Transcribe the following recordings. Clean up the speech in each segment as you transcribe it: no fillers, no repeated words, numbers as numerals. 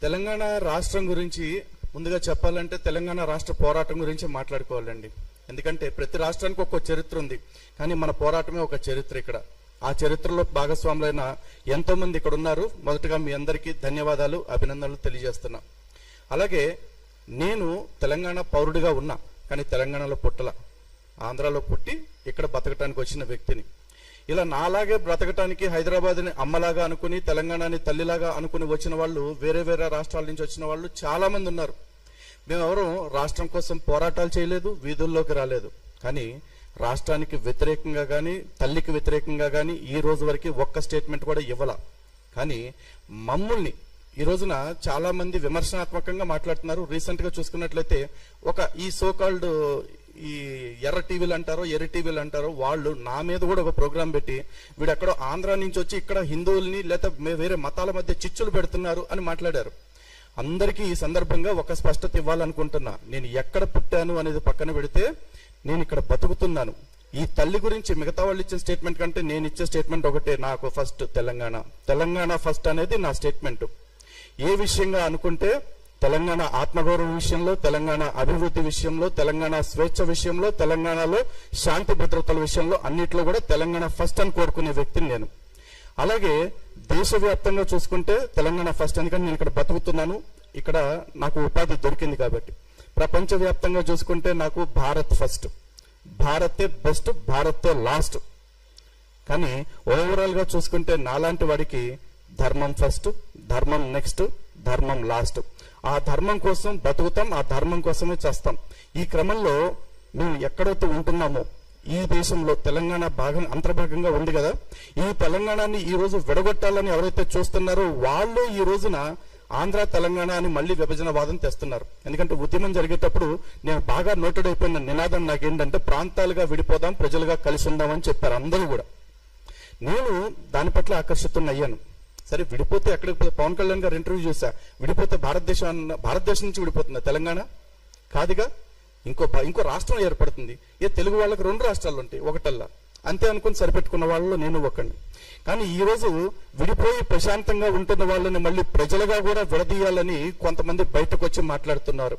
తెలంగాణ రాష్ట్రం గురించి ముందుగా చెప్పాలంటే తెలంగాణ రాష్ట్ర పోరాటం గురించి మాట్లాడుకోవాలండి. ఎందుకంటే ప్రతి రాష్ట్రానికి ఒక్కో చరిత్ర ఉంది, కానీ మన పోరాటమే ఒక చరిత్ర. ఇక్కడ ఆ చరిత్రలో భాగస్వాములైన ఎంతో మంది ఇక్కడ ఉన్నారు. మొదటగా మీ అందరికీ ధన్యవాదాలు, అభినందనలు తెలియజేస్తున్నా. అలాగే నేను తెలంగాణ పౌరుడిగా ఉన్నా, కానీ తెలంగాణలో పుట్టల, ఆంధ్రాలో పుట్టి ఇక్కడ బతకటానికి వచ్చిన వ్యక్తిని. ఇలా నాలాగే బ్రతకటానికి హైదరాబాద్ని అమ్మలాగా అనుకుని, తెలంగాణని తల్లిలాగా అనుకుని వచ్చిన వాళ్ళు, వేరే వేరే రాష్ట్రాల నుంచి వచ్చిన వాళ్ళు చాలా మంది ఉన్నారు. మేమెవరూ రాష్ట్రం కోసం పోరాటాలు చేయలేదు, వీధుల్లోకి రాలేదు. కానీ రాష్ట్రానికి వ్యతిరేకంగా కానీ, తల్లికి వ్యతిరేకంగా కానీ ఈ రోజు వరకు ఒక్క స్టేట్మెంట్ కూడా ఇవ్వాల. కానీ మమ్మల్ని ఈ రోజున చాలా మంది విమర్శనాత్మకంగా మాట్లాడుతున్నారు. రీసెంట్ గా చూసుకున్నట్లయితే ఈ సోకాల్డ్ ఈ ఎర్ర టీవీలు అంటారో, ఎర్ర టీవీలు అంటారో, వాళ్ళు నా మీద కూడా ఒక ప్రోగ్రాం పెట్టి వీడు ఎక్కడో ఆంధ్ర నుంచి వచ్చి ఇక్కడ హిందువుల్ని లేదా వేరే మతాల మధ్య చిచ్చులు పెడుతున్నారు అని మాట్లాడారు. అందరికీ ఈ సందర్భంగా ఒక స్పష్టత ఇవ్వాలనుకుంటున్నా. నేను ఎక్కడ పుట్టాను అనేది పక్కన పెడితే, నేను ఇక్కడ బతుకుతున్నాను. ఈ తల్లి గురించి మిగతా వాళ్ళు ఇచ్చిన స్టేట్మెంట్ కంటే నేను ఇచ్చే స్టేట్మెంట్ ఒకటే, నాకు ఫస్ట్ తెలంగాణ ఫస్ట్ అనేది నా స్టేట్మెంట్. ఏ విషయంగా అనుకుంటే తెలంగాణ ఆత్మగౌరవం విషయంలో, తెలంగాణ అభివృద్ధి విషయంలో, తెలంగాణ స్వేచ్ఛ విషయంలో, తెలంగాణలో శాంతి భద్రతల విషయంలో అన్నిట్లో కూడా తెలంగాణ ఫస్ట్ అని కోరుకునే వ్యక్తిని నేను. అలాగే దేశవ్యాప్తంగా చూసుకుంటే తెలంగాణ ఫస్ట్, ఎందుకంటే నేను ఇక్కడ బతుకుతున్నాను, ఇక్కడ నాకు ఉపాధి దొరికింది కాబట్టి. ప్రపంచవ్యాప్తంగా చూసుకుంటే నాకు భారత్ ఫస్ట్, భారతే బెస్ట్, భారతే లాస్ట్. కానీ ఓవరాల్ గా చూసుకుంటే నాలాంటి వాడికి ధర్మం ఫస్ట్, ధర్మం నెక్స్ట్, ధర్మం లాస్ట్. ఆ ధర్మం కోసం బతుకుతాం, ఆ ధర్మం కోసమే చేస్తాం. ఈ క్రమంలో మేము ఎక్కడైతే ఉంటున్నామో ఈ దేశంలో తెలంగాణ అంతర్భాగంగా ఉంది కదా, ఈ తెలంగాణని ఈ రోజు విడగొట్టాలని ఎవరైతే చూస్తున్నారో వాళ్ళు ఈ రోజున ఆంధ్ర తెలంగాణ అని మళ్ళీ విభజనవాదం తెస్తున్నారు. ఎందుకంటే ఉద్యమం జరిగేటప్పుడు నేను బాగా నోటెడ్ అయిపోయిన నినాదం నాకేంటంటే, ప్రాంతాలుగా విడిపోదాం, ప్రజలుగా కలిసి ఉందామని చెప్పారు అందరూ కూడా. నేను దాని పట్ల ఆకర్షితున్నయ్యాను. సరే విడిపోతే ఎక్కడికి, పవన్ కళ్యాణ్ గారు ఇంటర్వ్యూ చేశా, విడిపోతే భారతదేశం నుంచి విడిపోతుందా తెలంగాణ? కాదుగా, ఇంకో రాష్ట్రం ఏర్పడుతుంది. తెలుగు వాళ్ళకి 2 రాష్ట్రాలు ఉంటాయి, ఒకటల్లా అంతే అనుకుని సరిపెట్టుకున్న వాళ్ళలో నేను ఒకడిని. కానీ ఈ రోజు విడిపోయి ప్రశాంతంగా ఉంటున్న వాళ్ళని మళ్ళీ ప్రజలుగా కూడా విడదీయాలని కొంతమంది బయటకు వచ్చి మాట్లాడుతున్నారు.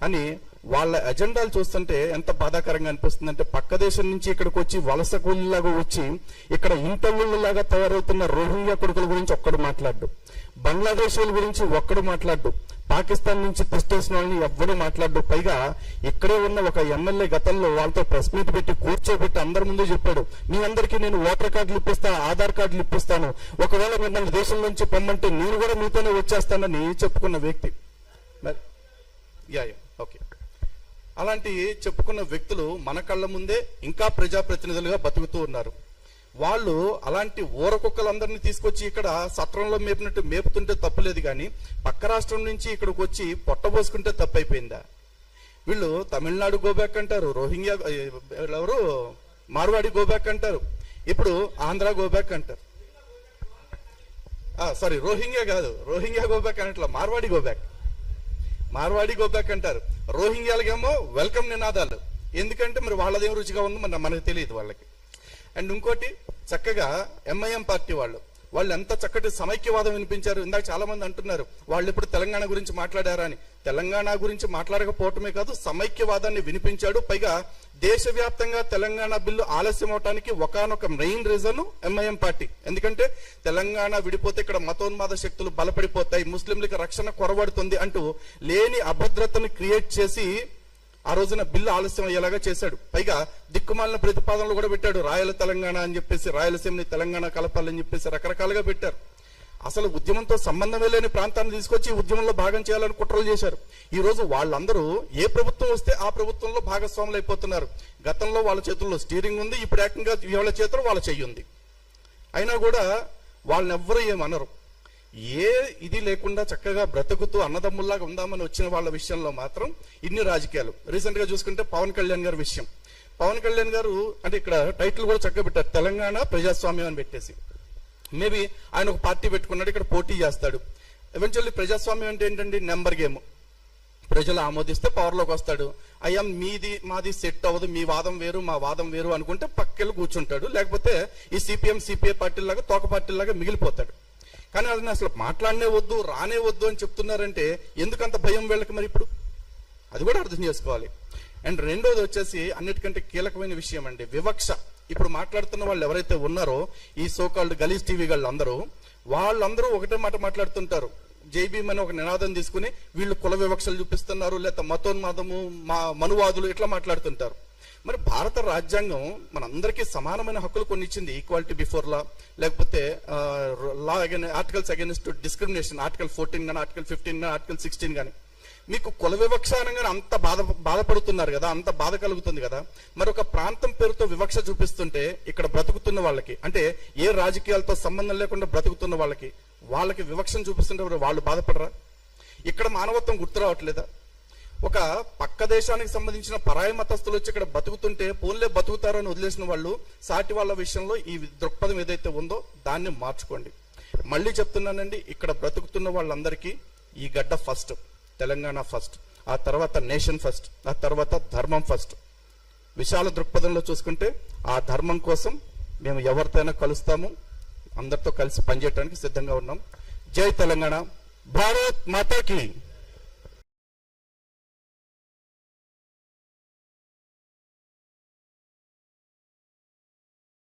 కానీ వాళ్ళ ఎజెండాలు చూస్తుంటే ఎంత బాధాకరంగా అనిపిస్తుందంటే, పక్క దేశం నుంచి ఇక్కడికి వచ్చి వలస కూలీలాగా వచ్చి ఇక్కడ ఇంటర్వ్యూలాగా తయారవుతున్న రోహింగ్యా కొడుకుల గురించి ఒక్కడు మాట్లాడు, బంగ్లాదేశీల గురించి ఒక్కడు మాట్లాడు, పాకిస్తాన్ నుంచి తెచ్చేసిన వాళ్ళని ఎవ్వరూ మాట్లాడు. పైగా ఇక్కడే ఉన్న ఒక ఎమ్మెల్యే గతంలో వాళ్ళతో ప్రెస్ మీట్ పెట్టి కూర్చోబెట్టి అందరి ముందు చెప్పాడు, మీ అందరికీ నేను ఓటర్ కార్డులు ఇప్పిస్తాను, ఆధార్ కార్డులు ఇప్పిస్తాను, ఒకవేళ మిమ్మల్ని దేశం నుంచి పొమ్మంటే నేను కూడా మీతోనే వచ్చేస్తానని చెప్పుకున్న వ్యక్తి. ఓకే, అలాంటి చెప్పుకున్న వ్యక్తులు మన కళ్ళ ముందే ఇంకా ప్రజాప్రతినిధులుగా బతుకుతూ ఉన్నారు. వాళ్ళు అలాంటి ఊరకుక్కలందరినీ తీసుకొచ్చి ఇక్కడ సత్రంలో మేపినట్టు మేపుతుంటే తప్పులేదు, కానీ పక్క రాష్ట్రం నుంచి ఇక్కడికి వచ్చి పొట్టబోసుకుంటే తప్పైపోయిందా? వీళ్ళు తమిళనాడు గోబ్యాక్ అంటారు, రోహింగ్యా ఎవరు మార్వాడి గోబ్యాక్ అంటారు, ఇప్పుడు ఆంధ్ర గోబ్యాక్ అంటారు. సారీ, రోహింగ్యా కాదు, రోహింగ్యా గోబ్యాక్ అనట్లా, మార్వాడి గోబ్యాక్ అంటారు. రోహింగ్యాలకేమో వెల్కమ్ నినాదాలు. ఎందుకంటే మరి వాళ్ళదేం రుచిగా ఉందో మనకు తెలియదు వాళ్ళకి. అండ్ ఇంకోటి, చక్కగా ఎంఐఎం పార్టీ వాళ్ళు ఎంత చక్కటి సమైక్యవాదం వినిపించారు. ఇందాక చాలా మంది అంటున్నారు వాళ్ళు ఇప్పుడు తెలంగాణ గురించి మాట్లాడారా అని. తెలంగాణ గురించి మాట్లాడకపోవటమే కాదు, సమైక్యవాదాన్ని వినిపించాడు. పైగా దేశవ్యాప్తంగా తెలంగాణ బిల్లు ఆలస్యం అవడానికి ఒకానొక మెయిన్ రీజన్ ఎంఐఎం పార్టీ. ఎందుకంటే తెలంగాణ విడిపోతే ఇక్కడ మతోన్మాద శక్తులు బలపడిపోతాయి, ముస్లింలకు రక్షణ కొరబడుతుంది అంటూ లేని అభద్రతను క్రియేట్ చేసి ఆ రోజున బిల్లు ఆలస్యం అయ్యేలాగా చేశాడు. పైగా దిక్కుమాలిన ప్రతిపాదనలు కూడా పెట్టాడు, రాయల తెలంగాణ అని చెప్పేసి, రాయలసీమని తెలంగాణ కలపాలని చెప్పేసి రకరకాలుగా పెట్టారు. అసలు ఉద్యమంతో సంబంధమే లేని ప్రాంతాన్ని తీసుకొచ్చి ఉద్యమంలో భాగం చేయాలని కుట్రలు చేశారు. ఈ రోజు వాళ్ళందరూ ఏ ప్రభుత్వం వస్తే ఆ ప్రభుత్వంలో భాగస్వాములు అయిపోతున్నారు. గతంలో వాళ్ళ చేతుల్లో స్టీరింగ్ ఉంది, ఇప్పుడు ఏకంగా వాళ్ళ చేతుల్లో వాళ్ళ చెయ్యి ఉంది. అయినా కూడా వాళ్ళని ఎవ్వరూ ఏమనరు. ఏ ఇది లేకుండా చక్కగా బ్రతుకుతూ అన్నదమ్ముల్లాగా ఉందామని వచ్చిన వాళ్ళ విషయంలో మాత్రం ఇన్ని రాజకీయాలు. రీసెంట్ గా చూసుకుంటే పవన్ కళ్యాణ్ గారి విషయం. పవన్ కళ్యాణ్ గారు అంటే ఇక్కడ టైటిల్ కూడా చక్కగా పెట్టారు, తెలంగాణ ప్రజాస్వామ్యం అని పెట్టేసి. మేబీ ఆయన ఒక పార్టీ పెట్టుకున్నాడు, ఇక్కడ పోటీ చేస్తాడు. ఎవెన్చువల్లీ ప్రజాస్వామ్యం అంటే ఏంటండి, నెంబర్ గేమ్. ప్రజలు ఆమోదిస్తే పవర్లోకి వస్తాడు. అయ్యా మాది సెట్ అవ్వదు, మీ వాదం వేరు మా వాదం వేరు అనుకుంటే పక్కెళ్ళి కూర్చుంటాడు. లేకపోతే ఈ సిపిఎం సిపిఐ పార్టీలాగా తోక పార్టీలాగా మిగిలిపోతాడు. కానీ అది అసలు మాట్లాడనే వద్దు, రానే వద్దు అని చెప్తున్నారంటే ఎందుకంత భయం వీళ్ళకి మరి ఇప్పుడు? అది కూడా అర్థం చేసుకోవాలి. అండ్ రెండోది వచ్చేసి అన్నిటికంటే కీలకమైన విషయం అండి, వివక్ష. ఇప్పుడు మాట్లాడుతున్న వాళ్ళు ఎవరైతే ఉన్నారో ఈ సోకాల్డ్ గలీజ్ టీవీ వాళ్ళందరూ ఒకటే మాట మాట్లాడుతుంటారు. జైబీమ్ అని ఒక నినాదం తీసుకుని వీళ్ళు కుల వివక్షలు చూపిస్తున్నారు, లేకపోతే మతోన్మాదము, మనువాదులు ఇట్లా మాట్లాడుతుంటారు. మరి భారత రాజ్యాంగం మనందరికీ సమానమైన హక్కులు కొన్ని ఇచ్చింది, ఈక్వాలిటీ బిఫోర్ లా, లేకపోతే లా ఆర్టికల్స్ అగైన్స్ట్ డిస్క్రిమినేషన్, ఆర్టికల్ 14 కానీ, ఆర్టికల్ 15 కానీ, ఆర్టికల్ 16 కానీ. మీకు కుల వివక్ష అనగానే అంత బాధపడుతున్నారు కదా, అంత బాధ కలుగుతుంది కదా. మరి ఒక ప్రాంతం పేరుతో వివక్ష చూపిస్తుంటే ఇక్కడ బ్రతుకుతున్న వాళ్ళకి, అంటే ఏ రాజకీయాలతో సంబంధం లేకుండా బ్రతుకుతున్న వాళ్ళకి వివక్షను చూపిస్తుంటే వాళ్ళు బాధపడరా? ఇక్కడ మానవత్వం గుర్తు రావట్లేదా? ఒక పక్క దేశానికి సంబంధించిన పరాయి మతస్థులు వచ్చి ఇక్కడ బతుకుతుంటే పోన్లే బతుకుతారని వదిలేసిన వాళ్ళు, సాటి వాళ్ళ విషయంలో ఈ దృక్పథం ఏదైతే ఉందో దాన్ని మార్చుకోండి. మళ్ళీ చెప్తున్నానండి, ఇక్కడ బ్రతుకుతున్న వాళ్ళందరికీ ఈ గడ్డ ఫస్ట్, తెలంగాణ ఫస్ట్, ఆ తర్వాత నేషన్ ఫస్ట్, ఆ తర్వాత ధర్మం ఫస్ట్. విశాల దృక్పథంలో చూసుకుంటే ఆ ధర్మం కోసం మేము ఎవరితోనైనా కలుస్తాము, అందరితో కలిసి పనిచేయడానికి సిద్ధంగా ఉన్నాం. జై తెలంగాణ, భారత్ మాతాకి.